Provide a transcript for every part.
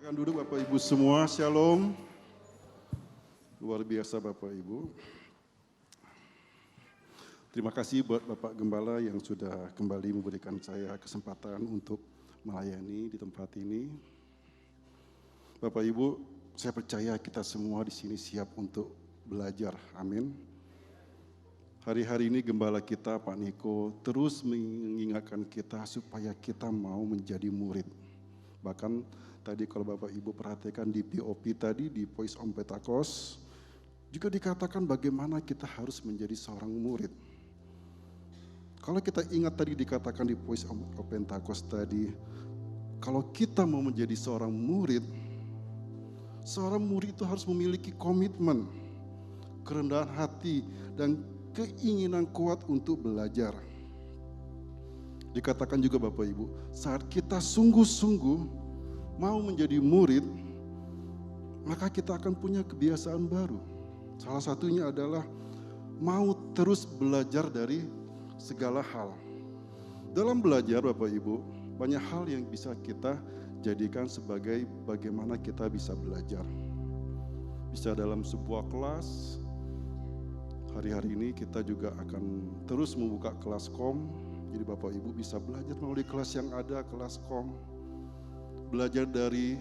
Silakan duduk Bapak Ibu semua, Shalom. Luar biasa Bapak Ibu. Terima kasih buat Bapak Gembala yang sudah kembali memberikan saya kesempatan untuk melayani di tempat ini. Bapak Ibu, saya percaya kita semua di sini siap untuk belajar, amin. Hari-hari ini Gembala kita Pak Niko terus mengingatkan kita supaya kita mau menjadi murid. Bahkan tadi kalau Bapak Ibu perhatikan di POP tadi, di Voice of Pentecost, juga dikatakan bagaimana kita harus menjadi seorang murid. Kalau kita ingat tadi dikatakan di Voice of Pentecost tadi, kalau kita mau menjadi seorang murid itu harus memiliki komitmen, kerendahan hati, dan keinginan kuat untuk belajar. Dikatakan juga Bapak Ibu, saat kita sungguh-sungguh mau menjadi murid, maka kita akan punya kebiasaan baru. Salah satunya adalah mau terus belajar dari segala hal. Dalam belajar Bapak Ibu, banyak hal yang bisa kita jadikan sebagai bagaimana kita bisa belajar. Bisa dalam sebuah kelas, hari-hari ini kita juga akan terus membuka kelas kom. Jadi Bapak Ibu bisa belajar melalui kelas yang ada, kelas kom. Belajar dari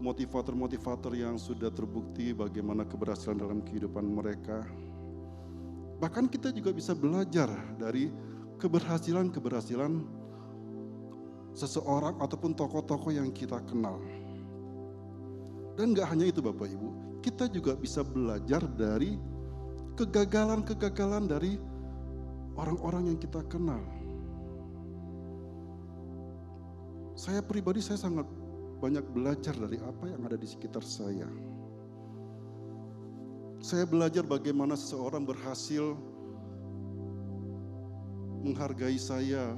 motivator-motivator yang sudah terbukti bagaimana keberhasilan dalam kehidupan mereka. Bahkan kita juga bisa belajar dari keberhasilan-keberhasilan seseorang ataupun tokoh-tokoh yang kita kenal. Dan gak hanya itu Bapak Ibu, kita juga bisa belajar dari kegagalan-kegagalan dari orang-orang yang kita kenal. Saya pribadi saya sangat banyak belajar dari apa yang ada di sekitar saya. Saya belajar bagaimana seseorang berhasil menghargai saya.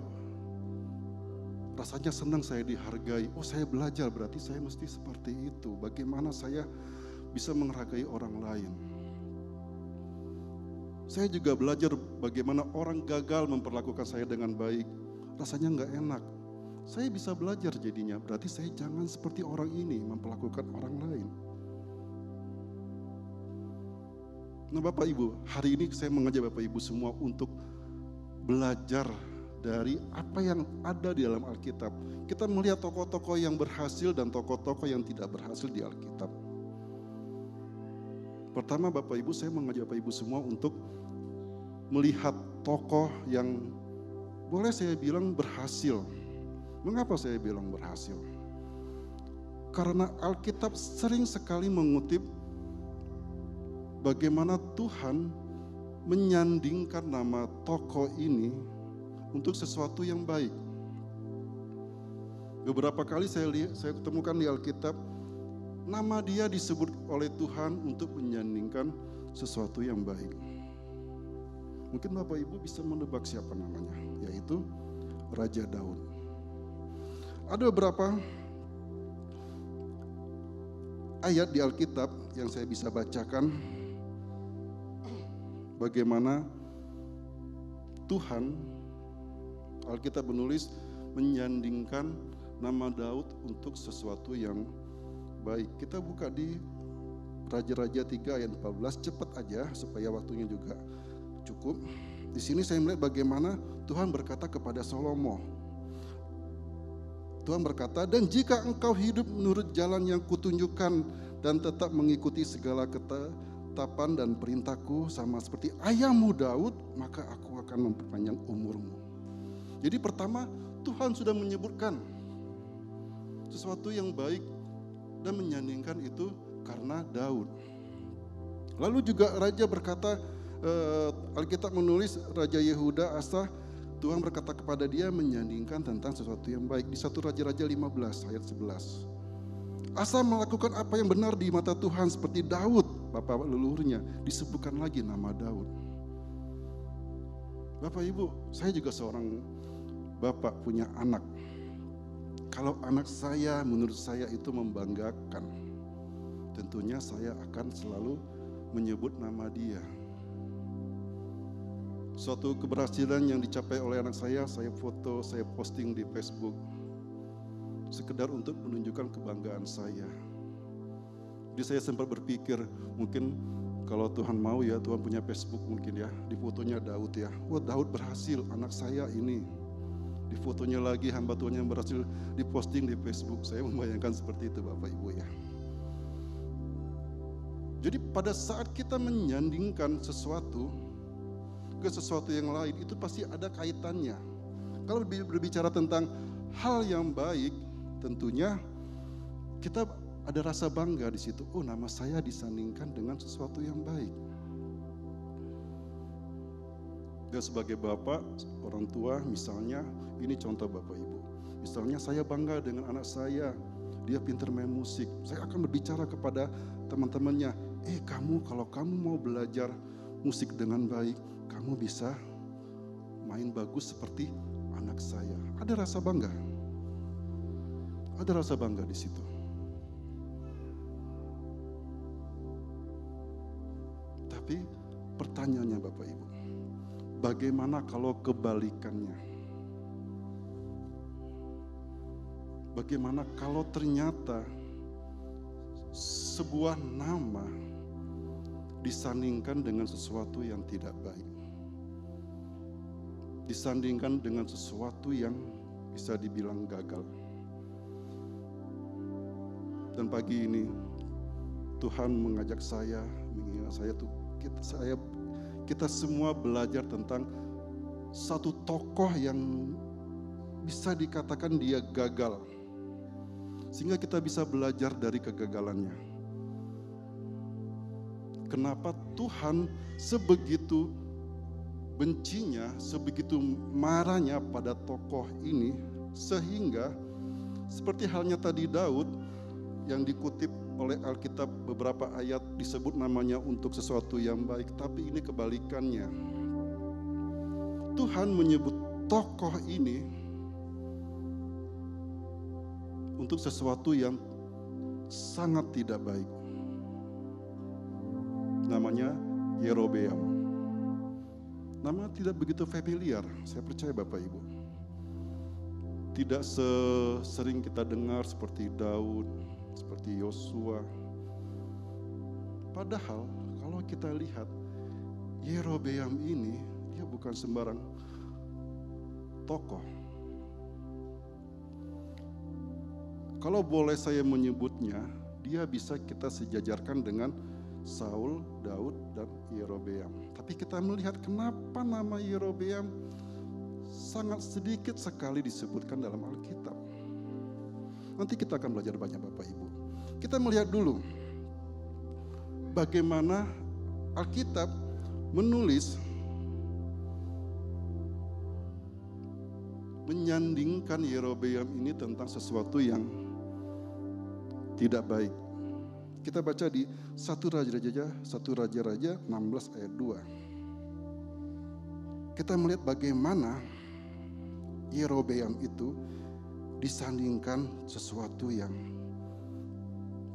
Rasanya senang saya dihargai. Oh, saya belajar berarti saya mesti seperti itu. Bagaimana saya bisa menghargai orang lain. Saya juga belajar bagaimana orang gagal memperlakukan saya dengan baik. Rasanya nggak enak. Saya bisa belajar jadinya, berarti saya jangan seperti orang ini memperlakukan orang lain. Nah Bapak Ibu, hari ini saya mengajak Bapak Ibu semua untuk belajar dari apa yang ada di dalam Alkitab. Kita melihat tokoh-tokoh yang berhasil dan tokoh-tokoh yang tidak berhasil di Alkitab. Pertama Bapak Ibu, saya mengajak Bapak Ibu semua untuk melihat tokoh yang boleh saya bilang berhasil. Mengapa saya bilang berhasil? Karena Alkitab sering sekali mengutip bagaimana Tuhan menyandingkan nama tokoh ini untuk sesuatu yang baik. Beberapa kali saya ketemukan di Alkitab, nama dia disebut oleh Tuhan untuk menyandingkan sesuatu yang baik. Mungkin Bapak Ibu bisa menebak siapa namanya, yaitu Raja Daud. Ada beberapa ayat di Alkitab yang saya bisa bacakan bagaimana Tuhan, Alkitab menulis menyandingkan nama Daud untuk sesuatu yang baik. Kita buka di Raja-Raja 3 ayat 14, cepat aja supaya waktunya juga cukup. Di sini saya melihat bagaimana Tuhan berkata kepada Salomo. Tuhan berkata, dan jika engkau hidup menurut jalan yang kutunjukkan dan tetap mengikuti segala ketetapan dan perintahku sama seperti ayahmu Daud, maka aku akan memperpanjang umurmu. Jadi pertama, Tuhan sudah menyebutkan sesuatu yang baik dan menyandingkan itu karena Daud. Lalu juga Raja berkata, Alkitab menulis Raja Yehuda Asa, Tuhan berkata kepada dia menyandingkan tentang sesuatu yang baik. Di 1 Raja-Raja 15 ayat 11. Asa melakukan apa yang benar di mata Tuhan seperti Daud, bapak leluhurnya, disebutkan lagi nama Daud. Bapak Ibu, saya juga seorang bapak punya anak. Kalau anak saya menurut saya itu membanggakan, tentunya saya akan selalu menyebut nama dia. Suatu keberhasilan yang dicapai oleh anak saya foto, saya posting di Facebook. sekedar untuk menunjukkan kebanggaan saya. Jadi saya sempat berpikir, mungkin kalau Tuhan mau ya, Tuhan punya Facebook mungkin ya, di fotonya Daud ya. Wah, Daud berhasil, anak saya ini. Di fotonya lagi hamba Tuhan yang berhasil diposting di Facebook. Saya membayangkan seperti itu Bapak Ibu ya. Jadi pada saat kita menyandingkan sesuatu ke sesuatu yang lain, itu pasti ada kaitannya. Kalau berbicara tentang hal yang baik, tentunya kita ada rasa bangga di situ. Oh, nama saya disandingkan dengan sesuatu yang baik. Dan sebagai bapak, orang tua misalnya, ini contoh Bapak Ibu. Misalnya saya bangga dengan anak saya, dia pintar main musik. Saya akan berbicara kepada teman-temannya, kamu kalau kamu mau belajar musik dengan baik, kamu bisa main bagus seperti anak saya. Ada rasa bangga. Ada rasa bangga di situ. Tapi pertanyaannya Bapak Ibu, bagaimana kalau kebalikannya? Bagaimana kalau ternyata sebuah nama disandingkan dengan sesuatu yang tidak baik? Disandingkan dengan sesuatu yang bisa dibilang gagal. Dan pagi ini Tuhan mengajak saya, mengingat saya tuh kita semua belajar tentang satu tokoh yang bisa dikatakan dia gagal, sehingga kita bisa belajar dari kegagalannya. Kenapa Tuhan sebegitu bencinya, sebegitu marahnya pada tokoh ini, sehingga seperti halnya tadi Daud yang dikutip oleh Alkitab, beberapa ayat disebut namanya untuk sesuatu yang baik, tapi ini kebalikannya. Tuhan menyebut tokoh ini untuk sesuatu yang sangat tidak baik. Namanya Yerobeam. Nama tidak begitu familiar, saya percaya Bapak Ibu. Tidak sering kita dengar seperti Daud, seperti Yosua. Padahal kalau kita lihat Yerobeam ini, dia bukan sembarang tokoh. Kalau boleh saya menyebutnya, dia bisa kita sejajarkan dengan Saul, Daud, dan Yerobeam. Tapi kita melihat kenapa nama Yerobeam sangat sedikit sekali disebutkan dalam Alkitab. Nanti kita akan belajar banyak Bapak Ibu. Kita melihat dulu bagaimana Alkitab menulis, menyandingkan Yerobeam ini tentang sesuatu yang tidak baik. Kita baca di 1 Raja-Raja 16 ayat 2. Kita melihat bagaimana Yerobeam itu disandingkan sesuatu yang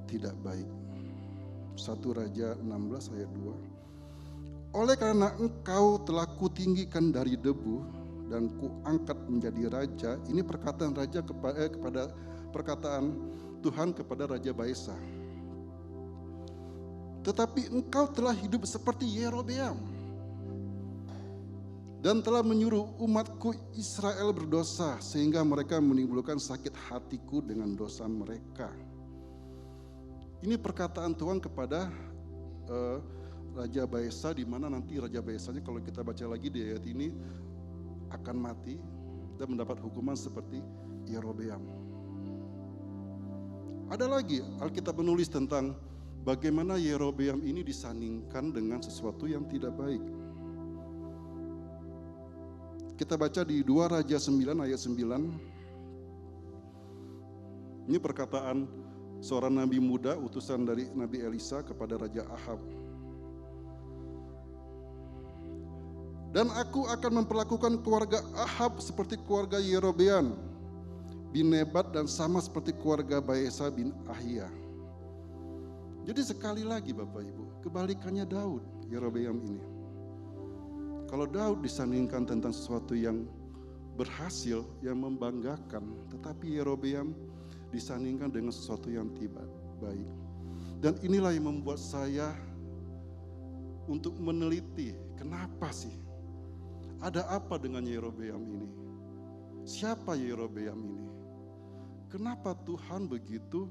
tidak baik. 1 Raja 16 ayat 2. Oleh karena engkau telah kutinggikan dari debu dan kuangkat menjadi raja. Ini perkataan raja kepada perkataan Tuhan kepada Raja Baesa. Tetapi engkau telah hidup seperti Yerobeam dan telah menyuruh umatku Israel berdosa, sehingga mereka menimbulkan sakit hatiku dengan dosa mereka. Ini perkataan Tuhan kepada Raja Baesa, di mana nanti Raja Baesanya kalau kita baca lagi di ayat ini akan mati dan mendapat hukuman seperti Yerobeam. Ada lagi Alkitab menulis tentang bagaimana Yerobeam ini disandingkan dengan sesuatu yang tidak baik. Kita baca di 2 Raja 9 ayat 9. Ini perkataan seorang nabi muda, utusan dari Nabi Elisa kepada Raja Ahab. Dan aku akan memperlakukan keluarga Ahab seperti keluarga Yerobeam bin Nebat, dan sama seperti keluarga Baesa bin Ahia. Jadi sekali lagi Bapak Ibu, kebalikannya Daud, Yerobeam ini. Kalau Daud disandingkan tentang sesuatu yang berhasil, yang membanggakan, tetapi Yerobeam disandingkan dengan sesuatu yang tidak baik. Dan inilah yang membuat saya untuk meneliti, kenapa sih? Ada apa dengan Yerobeam ini? Siapa Yerobeam ini? Kenapa Tuhan begitu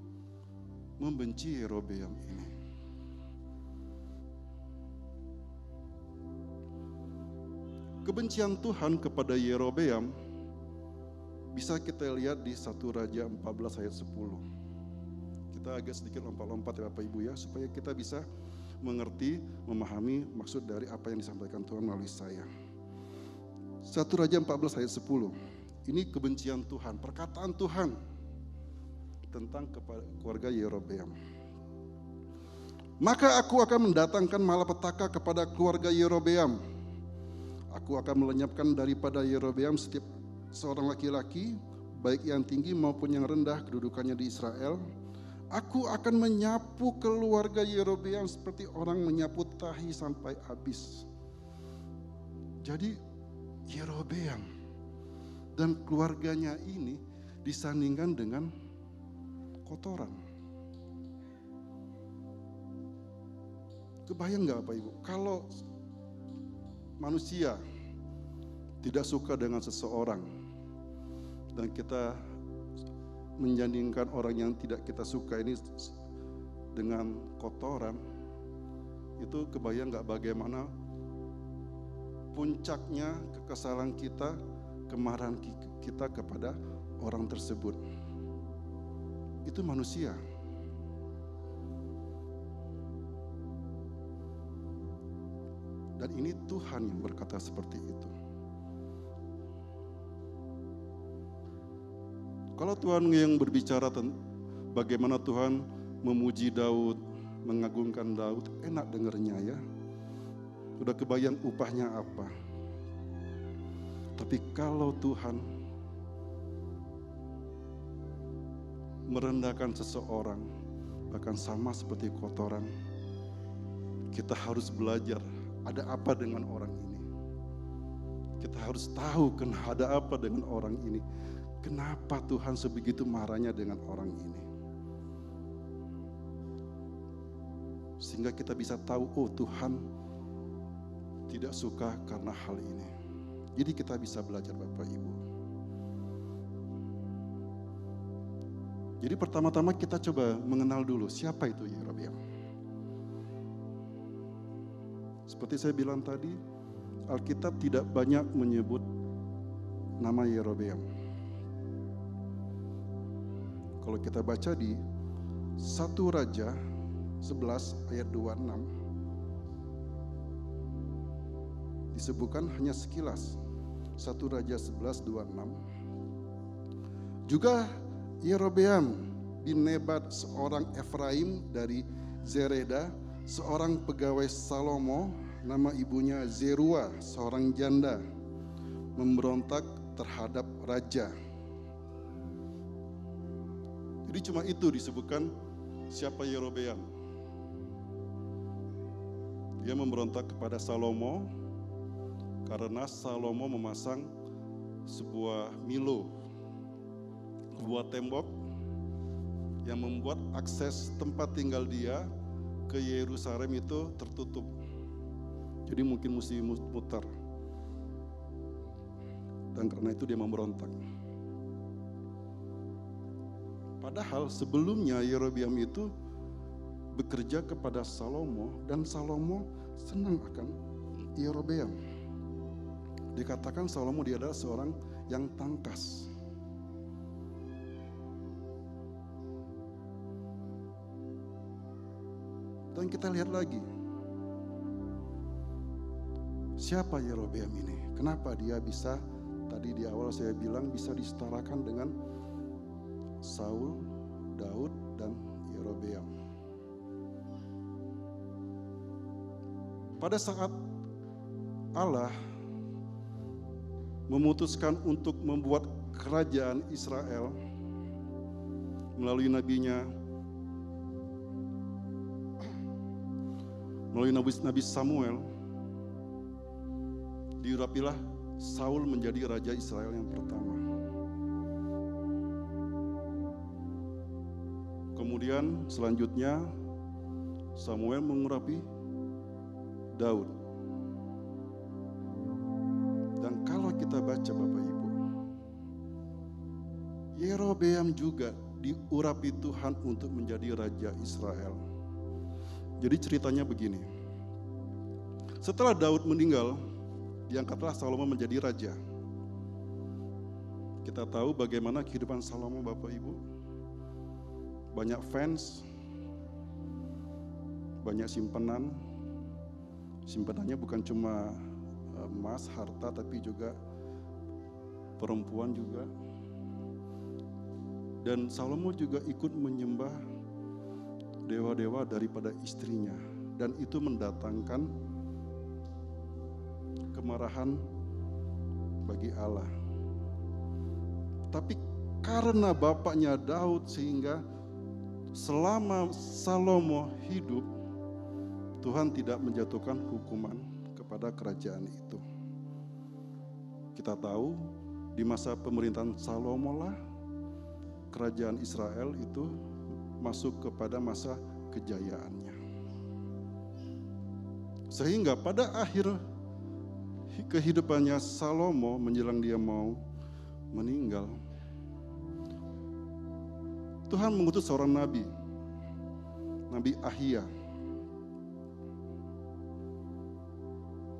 membenci Yerobeam ini? Kebencian Tuhan kepada Yerobeam bisa kita lihat di 1 Raja 14 ayat 10. Kita agak sedikit lompat-lompat ya Bapak Ibu ya, supaya kita bisa mengerti, memahami maksud dari apa yang disampaikan Tuhan melalui saya. 1 Raja 14 ayat 10. Ini kebencian Tuhan, perkataan Tuhan tentang keluarga Yerobeam. Maka aku akan mendatangkan malapetaka kepada keluarga Yerobeam. Aku akan melenyapkan daripada Yerobeam setiap seorang laki-laki, baik yang tinggi maupun yang rendah kedudukannya di Israel. Aku akan menyapu keluarga Yerobeam seperti orang menyapu tahi sampai habis. Jadi Yerobeam dan keluarganya ini disandingkan dengan kotoran. Kebayang nggak Bapak Ibu, kalau manusia tidak suka dengan seseorang dan kita menjandingkan orang yang tidak kita suka ini dengan kotoran, itu kebayang nggak bagaimana puncaknya kekesalan kita, kemarahan kita kepada orang tersebut. Itu manusia. Dan ini Tuhan yang berkata seperti itu. Kalau Tuhan yang berbicara tentang bagaimana Tuhan memuji Daud, mengagungkan Daud, enak dengernya ya. Udah kebayang upahnya apa. Tapi kalau Tuhan merendahkan seseorang, bahkan sama seperti kotoran, kita harus belajar ada apa dengan orang ini. Kita harus tahu ada apa dengan orang ini. Kenapa Tuhan sebegitu marahnya dengan orang ini. Sehingga kita bisa tahu, oh Tuhan tidak suka karena hal ini. Jadi kita bisa belajar Bapak Ibu. Jadi pertama-tama kita coba mengenal dulu siapa itu Yerobeam. Seperti saya bilang tadi, Alkitab tidak banyak menyebut nama Yerobeam. Kalau kita baca di 1 Raja 11 ayat 26, disebutkan hanya sekilas. 1 Raja 11, 26. Juga Yerobeam bin Nebat, seorang Efraim dari Zereda, seorang pegawai Salomo, nama ibunya Zerua, seorang janda, memberontak terhadap raja. Jadi cuma itu disebutkan siapa Yerobeam. Dia memberontak kepada Salomo karena Salomo memasang sebuah Milo, sebuah tembok yang membuat akses tempat tinggal dia ke Yerusalem itu tertutup. Jadi mungkin mesti muter. Dan karena itu dia memberontak. Padahal sebelumnya Yerobeam itu bekerja kepada Salomo dan Salomo senang akan Yerobeam. Dikatakan Salomo dia adalah seorang yang tangkas. Dan kita lihat lagi, siapa Yerobeam ini? Kenapa dia bisa, tadi di awal saya bilang bisa disetarakan dengan Saul, Daud, dan Yerobeam. Pada saat Allah memutuskan untuk membuat kerajaan Israel melalui nabinya, melalui Nabi Samuel, diurapilah Saul menjadi raja Israel yang pertama. Kemudian selanjutnya Samuel mengurapi Daud. Dan kalau kita baca Bapak Ibu, Yerobeam juga diurapi Tuhan untuk menjadi raja Israel. Jadi ceritanya begini. Setelah Daud meninggal, diangkatlah Salomo menjadi raja. Kita tahu bagaimana kehidupan Salomo Bapak Ibu. Banyak fans, banyak simpanan. Simpanannya bukan cuma emas, harta, tapi juga perempuan juga. Dan Salomo juga ikut menyembah dewa-dewa daripada istrinya. Dan itu mendatangkan kemarahan bagi Allah. Tapi karena bapaknya Daud, sehingga selama Salomo hidup, Tuhan tidak menjatuhkan hukuman kepada kerajaan itu. Kita tahu di masa pemerintahan Salomo lah kerajaan Israel itu masuk kepada masa kejayaannya. Sehingga pada akhir kehidupannya Salomo menjelang dia mau meninggal, Tuhan mengutus seorang nabi, Nabi Ahia,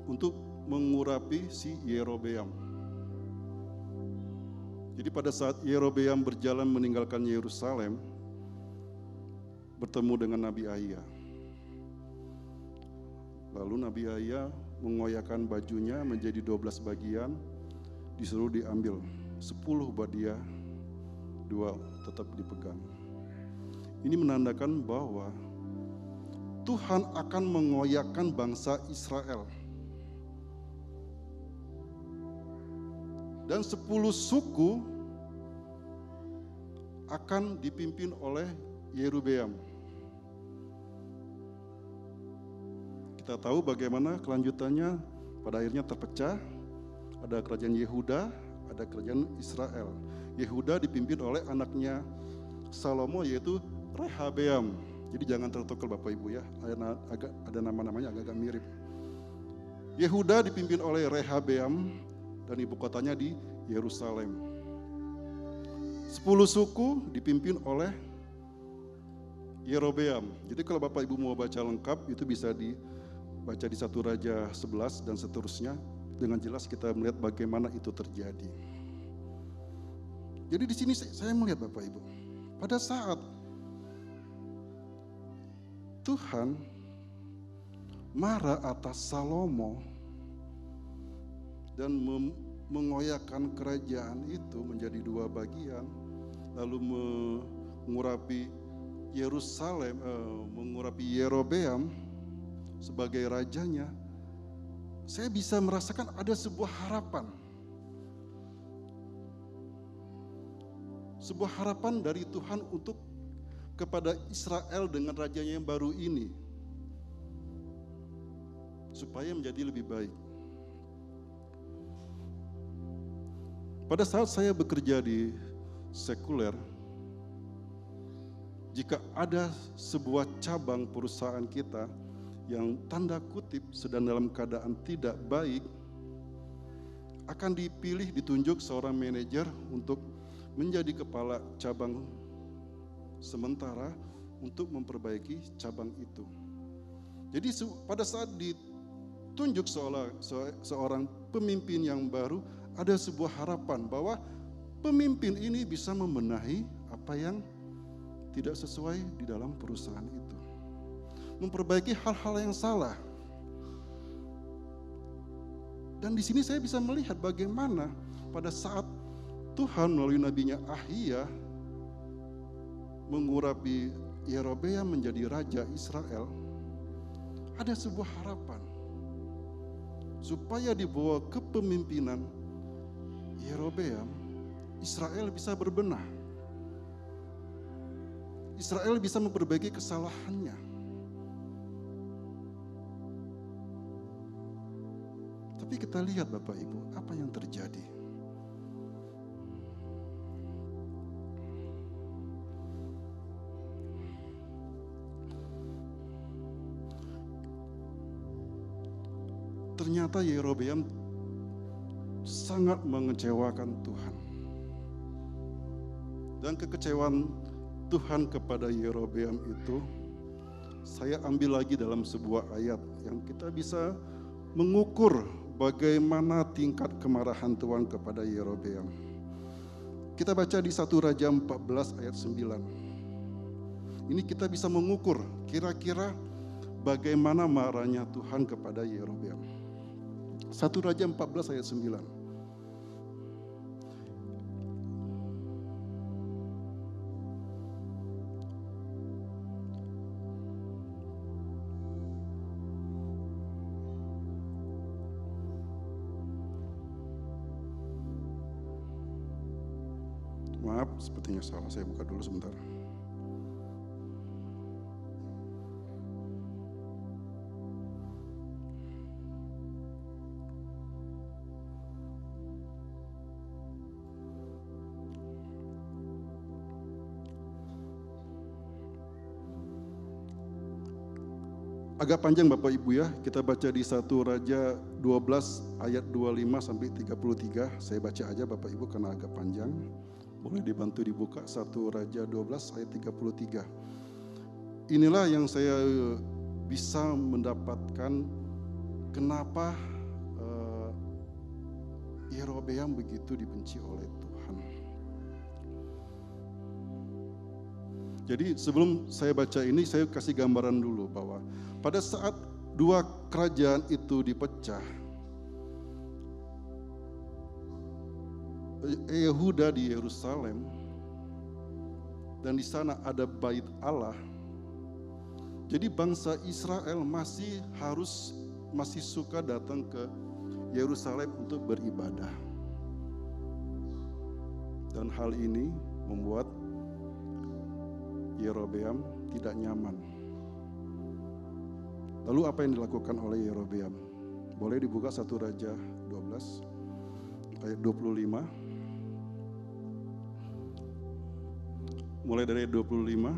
untuk mengurapi si Yerobeam. Jadi pada saat Yerobeam berjalan meninggalkan Yerusalem, bertemu dengan Nabi Ahia. Lalu Nabi Ahia mengoyakkan bajunya menjadi 12 bagian, disuruh diambil 10 buat dia, 2 tetap dipegang. Ini menandakan bahwa Tuhan akan mengoyakkan bangsa Israel. Dan 10 suku akan dipimpin oleh Yerobeam. Kita tahu bagaimana kelanjutannya, pada akhirnya terpecah. Ada kerajaan Yehuda, ada kerajaan Israel. Yehuda dipimpin oleh anaknya Salomo, yaitu Rehabeam. Jadi jangan tertukar Bapak Ibu ya, ada nama-namanya agak-agak mirip. Yehuda dipimpin oleh Rehabeam dan ibu kotanya di Yerusalem. 10 suku dipimpin oleh Yerobeam. Jadi kalau Bapak Ibu mau baca lengkap, itu bisa dibaca di 1 Raja 11 dan seterusnya. Dengan jelas kita melihat bagaimana itu terjadi. Jadi di sini saya melihat Bapak Ibu, pada saat Tuhan marah atas Salomo dan mengoyakkan kerajaan itu menjadi 2 bagian, lalu mengurapi Yerusalem, mengurapi Yerobeam sebagai rajanya, saya bisa merasakan ada sebuah harapan. Sebuah harapan dari Tuhan untuk kepada Israel dengan rajanya yang baru ini, supaya menjadi lebih baik. Pada saat saya bekerja di sekuler, jika ada sebuah cabang perusahaan kita yang tanda kutip sedang dalam keadaan tidak baik, akan ditunjuk seorang manajer untuk menjadi kepala cabang sementara untuk memperbaiki cabang itu. Jadi pada saat ditunjuk seorang pemimpin yang baru, ada sebuah harapan bahwa pemimpin ini bisa membenahi apa yang tidak sesuai di dalam perusahaan itu. Memperbaiki hal-hal yang salah. Dan di sini saya bisa melihat bagaimana pada saat Tuhan melalui nabinya Ahia mengurapi Yerobeam menjadi raja Israel, ada sebuah harapan supaya di bawah kepemimpinan Yerobeam, Israel bisa berbenah. Israel bisa memperbaiki kesalahannya. Tapi kita lihat Bapak Ibu, apa yang terjadi? ternyata Yerobeam sangat mengecewakan Tuhan. Dan kekecewaan Tuhan kepada Yerobeam itu saya ambil lagi dalam sebuah ayat yang kita bisa mengukur bagaimana tingkat kemarahan Tuhan kepada Yerobeam. Kita baca di 1 Raja 14 ayat 9. Ini kita bisa mengukur kira-kira bagaimana marahnya Tuhan kepada Yerobeam. 1 Raja 14 ayat 9. Maaf, sepertinya salah. Saya buka dulu sebentar. Agak panjang Bapak Ibu ya, kita baca di 1 Raja 12 ayat 25 sampai 33. Saya baca aja Bapak Ibu karena agak panjang. Boleh dibantu dibuka 1 Raja 12 ayat 33. Inilah yang saya bisa mendapatkan kenapa Yerobeam begitu dibenci oleh Tuhan. Jadi sebelum saya baca ini, saya kasih gambaran dulu bahwa pada saat dua kerajaan itu dipecah, Yehuda di Yerusalem, dan di sana ada bait Allah. Jadi bangsa Israel masih suka datang ke Yerusalem untuk beribadah. Dan hal ini membuat Yerobeam tidak nyaman. Lalu apa yang dilakukan oleh Yerobeam? Boleh dibuka 1 Raja 12 ayat 25. Mulai dari 25.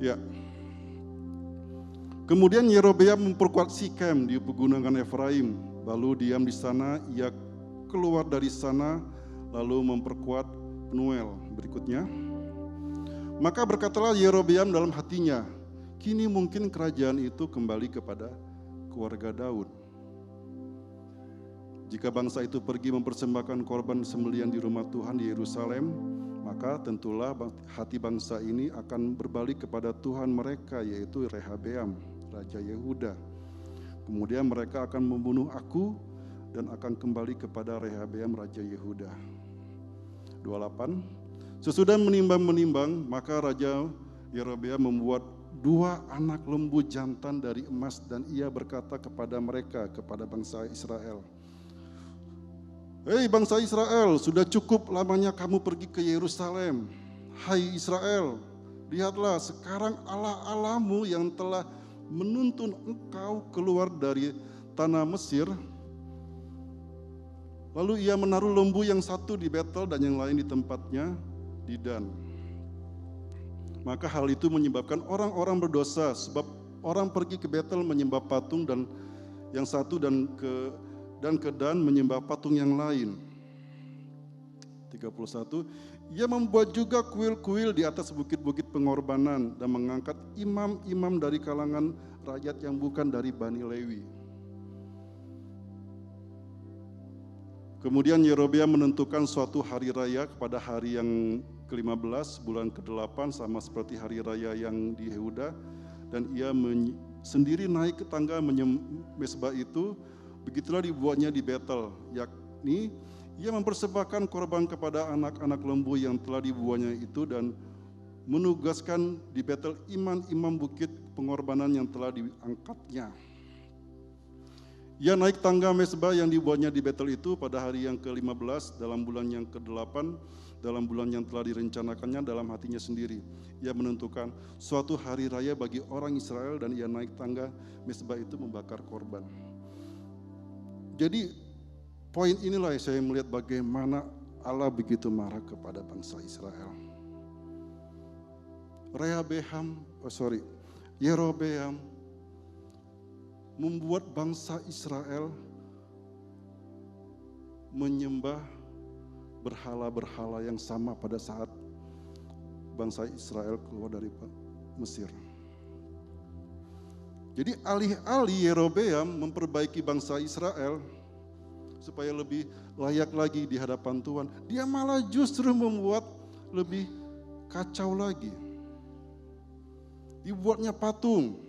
Ya. Kemudian Yerobeam memperkuat Sikem di pegunungan Efraim, lalu diam di sana. Ia keluar dari sana lalu memperkuat Penuel. Berikutnya, maka berkatalah Yerobeam dalam hatinya, kini mungkin kerajaan itu kembali kepada keluarga Daud. Jika bangsa itu pergi mempersembahkan korban sembelihan di rumah Tuhan di Yerusalem, maka tentulah hati bangsa ini akan berbalik kepada Tuhan mereka, yaitu Rehabeam, Raja Yehuda. Kemudian mereka akan membunuh aku dan akan kembali kepada Rehabeam, Raja Yehuda. 28. Sesudah menimbang-menimbang, maka Raja Yerobeam membuat 2 anak lembu jantan dari emas dan ia berkata kepada mereka, kepada bangsa Israel, "Hei bangsa Israel, sudah cukup lamanya kamu pergi ke Yerusalem. Hai Israel, lihatlah sekarang Allah-Allahmu yang telah menuntun engkau keluar dari tanah Mesir." Lalu ia menaruh lembu yang satu di Betel dan yang lain di tempatnya di Dan. Maka hal itu menyebabkan orang-orang berdosa, sebab orang pergi ke Betel menyembah patung dan yang satu dan ke Dan menyembah patung yang lain. 31. Ia membuat juga kuil-kuil di atas bukit-bukit pengorbanan dan mengangkat imam-imam dari kalangan rakyat yang bukan dari Bani Lewi. Kemudian Yerobeam menentukan suatu hari raya kepada hari yang ke-15 bulan ke-8 sama seperti hari raya yang di Yehuda, dan ia sendiri naik ke tangga mesbah itu. Begitulah dibuatnya di Betel, yakni ia mempersembahkan korban kepada anak-anak lembu yang telah dibuatnya itu dan menugaskan di Betel imam-imam bukit pengorbanan yang telah diangkatnya. Ia naik tangga mesbah yang dibuatnya di Betel itu pada hari yang ke-15 dalam bulan yang ke-8 dalam bulan yang telah direncanakannya dalam hatinya sendiri. Ia menentukan suatu hari raya bagi orang Israel dan ia naik tangga mesbah itu membakar korban. Jadi poin inilah yang saya melihat bagaimana Allah begitu marah kepada bangsa Israel. Yerobeam membuat bangsa Israel menyembah berhala-berhala yang sama pada saat bangsa Israel keluar dari Mesir. Jadi alih-alih Yerobeam memperbaiki bangsa Israel supaya lebih layak lagi di hadapan Tuhan, dia malah justru membuat lebih kacau lagi. Dibuatnya patung.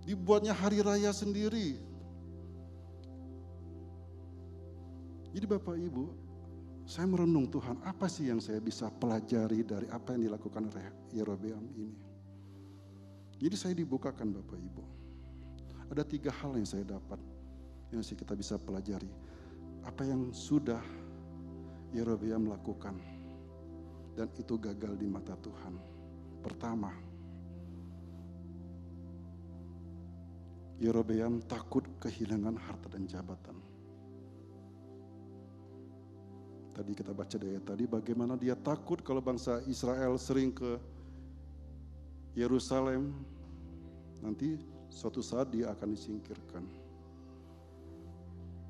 Dibuatnya hari raya sendiri. Jadi Bapak Ibu, saya merenung Tuhan, apa sih yang saya bisa pelajari dari apa yang dilakukan oleh Yerobeam ini. Jadi saya dibukakan Bapak Ibu. Ada 3 hal yang saya dapat, yang kita bisa pelajari. Apa yang sudah Yerobeam lakukan, dan itu gagal di mata Tuhan. Pertama, Yerobeam takut kehilangan harta dan jabatan. Tadi kita baca dari tadi bagaimana dia takut kalau bangsa Israel sering ke Yerusalem, nanti suatu saat dia akan disingkirkan.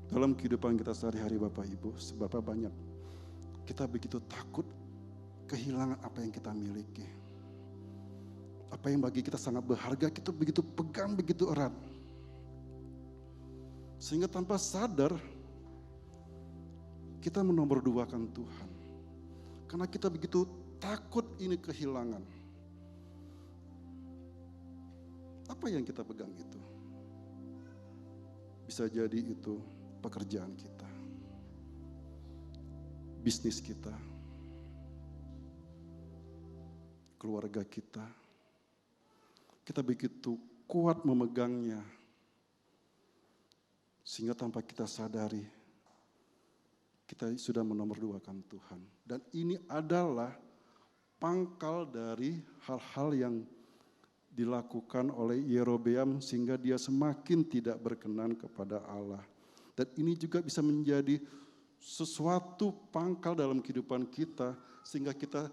Dalam kehidupan kita sehari-hari Bapak Ibu, seberapa banyak kita begitu takut kehilangan apa yang kita miliki. Apa yang bagi kita sangat berharga, kita begitu pegang, begitu erat. Sehingga tanpa sadar, kita menomorduakan Tuhan. Karena kita begitu takut ini kehilangan. Apa yang kita pegang itu? Bisa jadi itu pekerjaan kita, bisnis kita, keluarga kita. Kita begitu kuat memegangnya, sehingga tanpa kita sadari, kita sudah menomorduakan Tuhan. Dan ini adalah pangkal dari hal-hal yang dilakukan oleh Yerobeam sehingga dia semakin tidak berkenan kepada Allah. Dan ini juga bisa menjadi sesuatu pangkal dalam kehidupan kita sehingga kita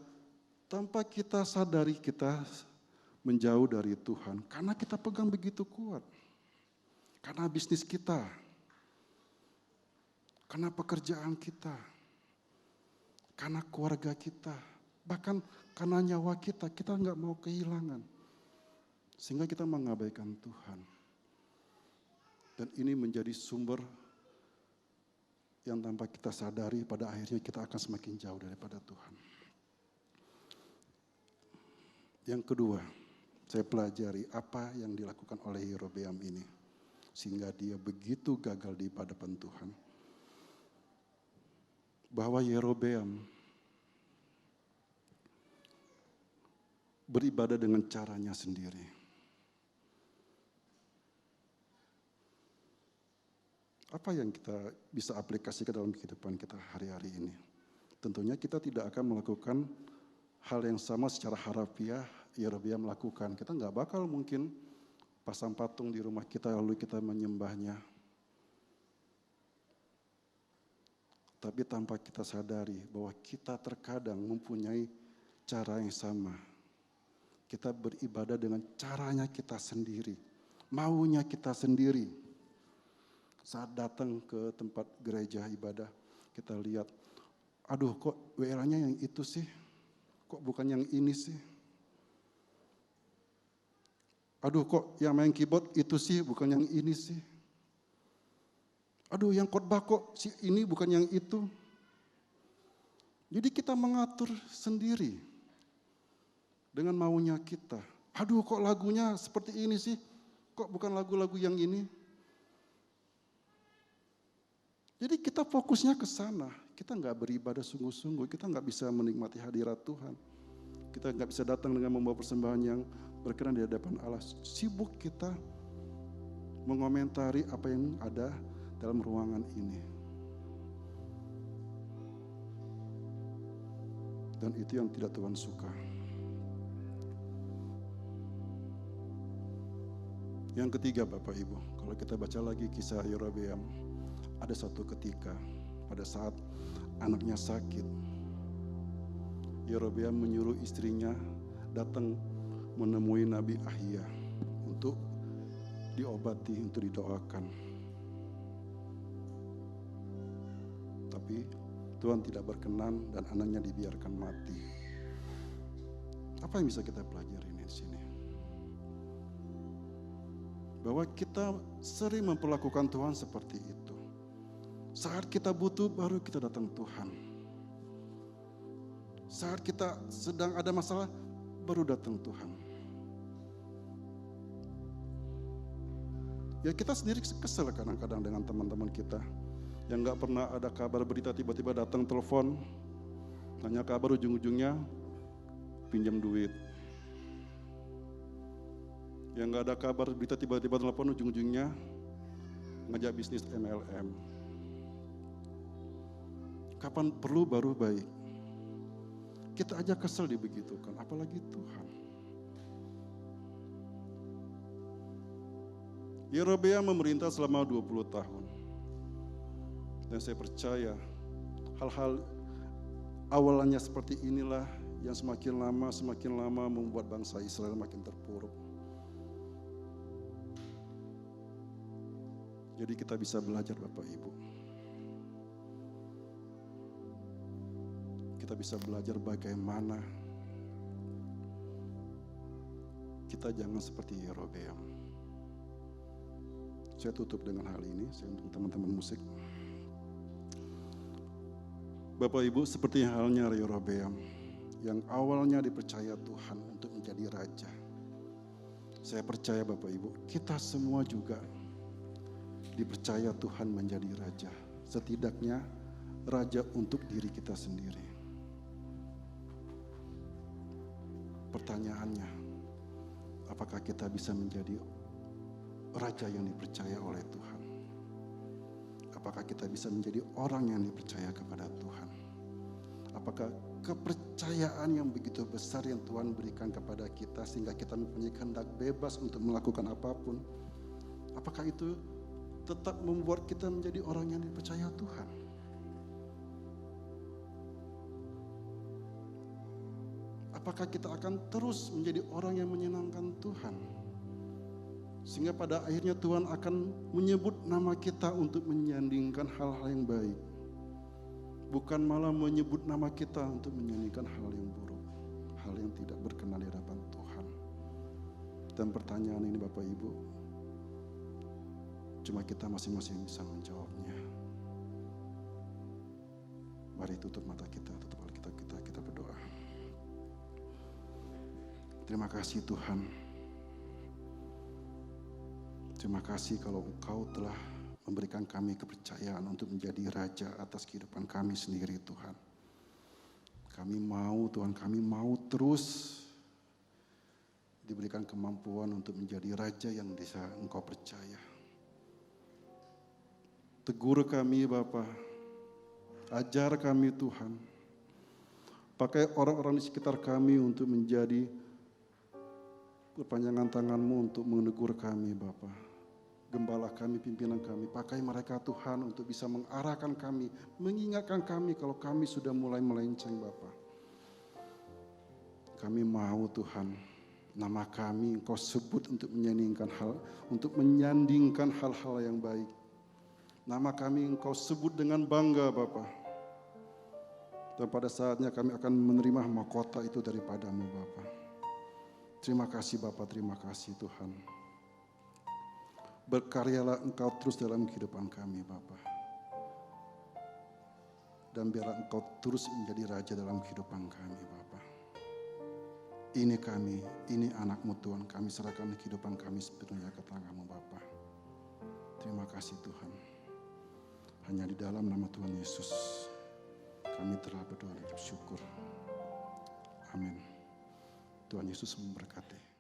tanpa kita sadari kita menjauh dari Tuhan. Karena kita pegang begitu kuat. Karena bisnis kita. Karena pekerjaan kita, karena keluarga kita, bahkan karena nyawa kita nggak mau kehilangan. Sehingga kita mengabaikan Tuhan. Dan ini menjadi sumber yang tanpa kita sadari pada akhirnya kita akan semakin jauh daripada Tuhan. Yang kedua, saya pelajari apa yang dilakukan oleh Yerobeam ini. Sehingga dia begitu gagal di hadapan Tuhan. Bahwa Yerobeam beribadah dengan caranya sendiri. Apa yang kita bisa aplikasikan dalam kehidupan kita hari-hari ini? Tentunya kita tidak akan melakukan hal yang sama secara harafiah Yerobeam melakukan. Kita nggak bakal mungkin pasang patung di rumah kita lalu kita menyembahnya. Tapi tanpa kita sadari bahwa kita terkadang mempunyai cara yang sama. Kita beribadah dengan caranya kita sendiri. Maunya kita sendiri. Saat datang ke tempat gereja ibadah, kita lihat, aduh kok WR-nya yang itu sih? Kok bukan yang ini sih? Aduh kok yang main keyboard itu sih bukan yang ini sih? Aduh yang khotbah kok si ini bukan yang itu. Jadi kita mengatur sendiri dengan maunya kita. Aduh kok lagunya seperti ini sih, kok bukan lagu-lagu yang ini. Jadi kita fokusnya ke sana, kita nggak beribadah sungguh-sungguh, kita nggak bisa menikmati hadirat Tuhan. Kita nggak bisa datang dengan membawa persembahan yang berkenan di hadapan Allah. Sibuk kita mengomentari apa yang ada dalam ruangan ini. Dan itu yang tidak Tuhan suka. Yang ketiga Bapak Ibu, kalau kita baca lagi kisah Yerobeam, ada suatu ketika pada saat anaknya sakit, Yerobeam menyuruh istrinya datang menemui Nabi Ahia untuk diobati, untuk didoakan. Tapi Tuhan tidak berkenan dan anaknya dibiarkan mati. Apa yang bisa kita pelajari di sini? Bahwa kita sering memperlakukan Tuhan seperti itu. Saat kita butuh baru kita datang Tuhan. Saat kita sedang ada masalah baru datang Tuhan. Ya kita sendiri kesel kadang-kadang dengan teman-teman kita yang gak pernah ada kabar berita, tiba-tiba datang telepon, nanya kabar, ujung-ujungnya pinjam duit. Yang gak ada kabar berita, tiba-tiba telepon, ujung-ujungnya ngajak bisnis MLM. Kapan perlu baru baik. Kita aja kesel dibegitukan, apalagi Tuhan. Yerobeam memerintah selama 20 tahun. Dan saya percaya hal-hal awalnya seperti inilah yang semakin lama membuat bangsa Israel makin terpuruk. Jadi kita bisa belajar Bapak Ibu. Kita bisa belajar bagaimana kita jangan seperti Yerobeam. Saya tutup dengan hal ini, saya untuk teman-teman musik. Bapak Ibu, seperti halnya Yerobeam yang awalnya dipercaya Tuhan untuk menjadi raja. Saya percaya Bapak Ibu, kita semua juga dipercaya Tuhan menjadi raja. Setidaknya raja untuk diri kita sendiri. Pertanyaannya, apakah kita bisa menjadi raja yang dipercaya oleh Tuhan? Apakah kita bisa menjadi orang yang dipercaya kepada Tuhan? Apakah kepercayaan yang begitu besar yang Tuhan berikan kepada kita sehingga kita mempunyai kehendak bebas untuk melakukan apapun, apakah itu tetap membuat kita menjadi orang yang dipercaya Tuhan? Apakah kita akan terus menjadi orang yang menyenangkan Tuhan? Sehingga pada akhirnya Tuhan akan menyebut nama kita untuk menyandingkan hal-hal yang baik. Bukan malah menyebut nama kita untuk menyandingkan hal yang buruk. Hal yang tidak berkenan di hadapan Tuhan. Dan pertanyaan ini Bapak Ibu, cuma kita masing-masing bisa menjawabnya. Mari tutup mata kita, tutup Alkitab kita berdoa. Terima kasih Tuhan. Terima kasih kalau Engkau telah memberikan kami kepercayaan untuk menjadi raja atas kehidupan kami sendiri Tuhan. Kami mau Tuhan, kami mau terus diberikan kemampuan untuk menjadi raja yang bisa Engkau percaya. Tegur kami Bapa, ajar kami Tuhan. Pakai orang-orang di sekitar kami untuk menjadi perpanjangan tangan-Mu untuk menegur kami Bapa. Gembala kami, pimpinan kami, pakai mereka Tuhan untuk bisa mengarahkan kami, mengingatkan kami kalau kami sudah mulai melenceng Bapa. Kami mau Tuhan, nama kami Engkau sebut untuk menyandingkan hal-hal yang baik. Nama kami Engkau sebut dengan bangga Bapa. Dan pada saatnya kami akan menerima mahkota itu daripada-Mu Bapa. Terima kasih Bapa, terima kasih Tuhan. Berkaryalah Engkau terus dalam kehidupan kami Bapa. Dan biarlah Engkau terus menjadi raja dalam kehidupan kami Bapa. Ini kami, ini anak-Mu Tuhan, kami serahkan kehidupan kami sepenuhnya ke tangan-Mu Bapa. Terima kasih Tuhan. Hanya di dalam nama Tuhan Yesus kami telah berdoa dan bersyukur. Amin. Tuhan Yesus memberkati.